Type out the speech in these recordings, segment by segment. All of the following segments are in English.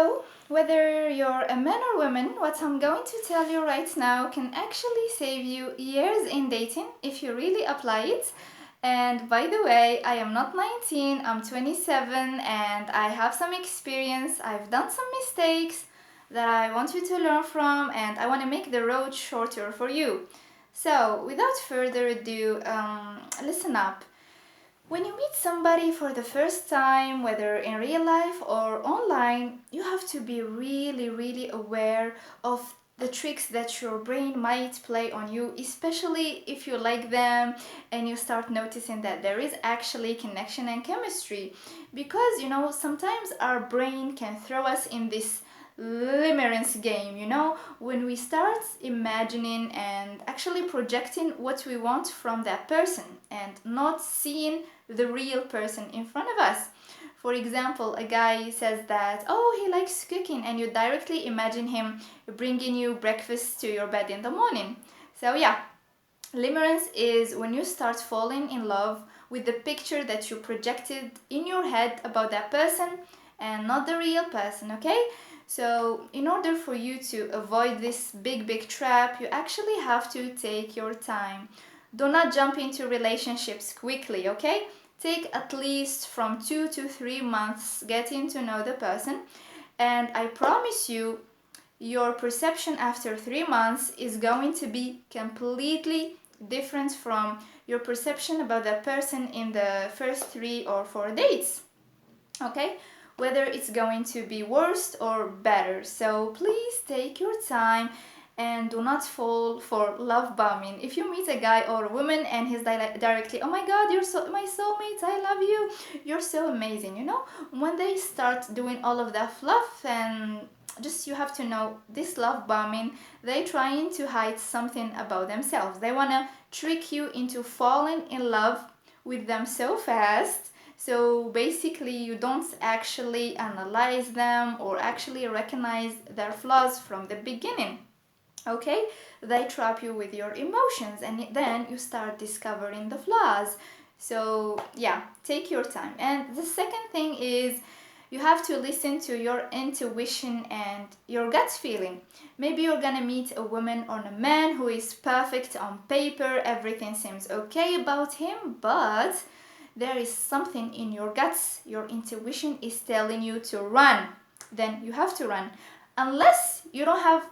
So, whether you're a man or woman, what I'm going to tell you right now can actually save you years in dating if you really apply it. And by the way, I am not 19, I'm 27 and I have some experience. I've done some mistakes that I want you to learn from and I want to make the road shorter for you. So, without further ado, listen up. When you meet somebody for the first time, whether in real life or online, you have to be really aware of the tricks that your brain might play on you, especially if you like them and you start noticing that there is actually connection and chemistry. Because, sometimes our brain can throw us in this limerence game, when we start imagining and actually projecting what we want from that person and not seeing the real person in front of us. For example, a guy says that, oh, he likes cooking, and you directly imagine him bringing you breakfast to your bed in the morning. So yeah, limerence is when you start falling in love with the picture that you projected in your head about that person and not the real person, okay? So in order for you to avoid this big trap, you actually have to take your time. Do not jump into relationships quickly, okay? Take at least from 2 to 3 months getting to know the person, and I promise you, your perception after 3 months is going to be completely different from your perception about that person in the first 3 or 4 dates, okay? Whether it's going to be worse or better. So please take your time and do not fall for love bombing. If you meet a guy or a woman and he's directly, oh my god, you're so my soulmate, I love you, you're so amazing, when they start doing all of that fluff, and just you have to know, this love bombing, they trying to hide something about themselves. They want to trick you into falling in love with them so fast. So basically you don't actually analyze them or actually recognize their flaws from the beginning, okay? They trap you with your emotions and then you start discovering the flaws. So yeah, take your time. And the second thing is, you have to listen to your intuition and your gut feeling. Maybe you're gonna meet a woman or a man who is perfect on paper, everything seems okay about him, but there is something in your guts, your intuition is telling you to run. Then you have to run. Unless you don't have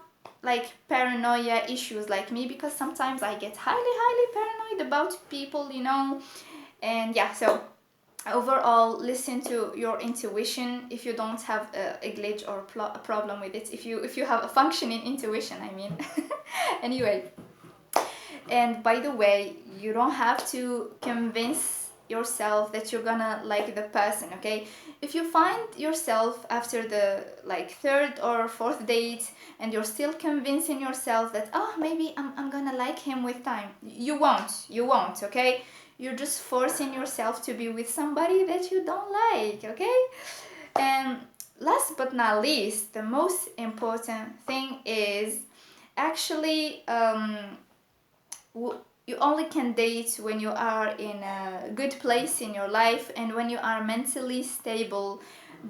like paranoia issues like me, because sometimes I get highly paranoid about people, And yeah, so overall, listen to your intuition if you don't have a glitch or a problem with it. If you have a functioning intuition, I mean. Anyway, and by the way, you don't have to convince yourself that you're gonna like the person, okay? If you find yourself after the third or fourth date and you're still convincing yourself that, oh, maybe I'm gonna like him with time, you won't, okay? You're just forcing yourself to be with somebody that you don't like, okay? And last but not least, the most important thing is actually you only can date when you are in a good place in your life and when you are mentally stable.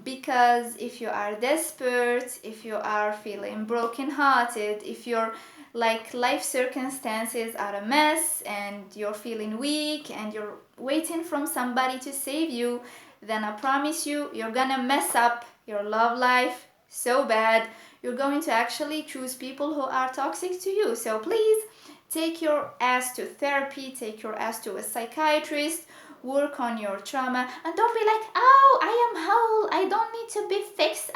Because if you are desperate, if you are feeling brokenhearted, if your life circumstances are a mess and you're feeling weak and you're waiting from somebody to save you, then I promise you, you're gonna mess up your love life so bad. You're going to actually choose people who are toxic to you. So please, take your ass to therapy, take your ass to a psychiatrist, work on your trauma, and don't be like, oh, I am whole, I don't need to be fixed,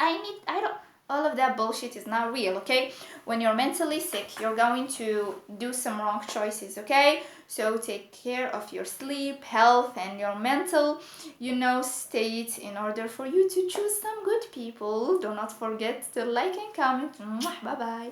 all of that bullshit is not real, okay? When you're mentally sick, you're going to do some wrong choices, okay? So take care of your sleep, health, and your mental, state in order for you to choose some good people. Do not forget to like and comment. Bye bye.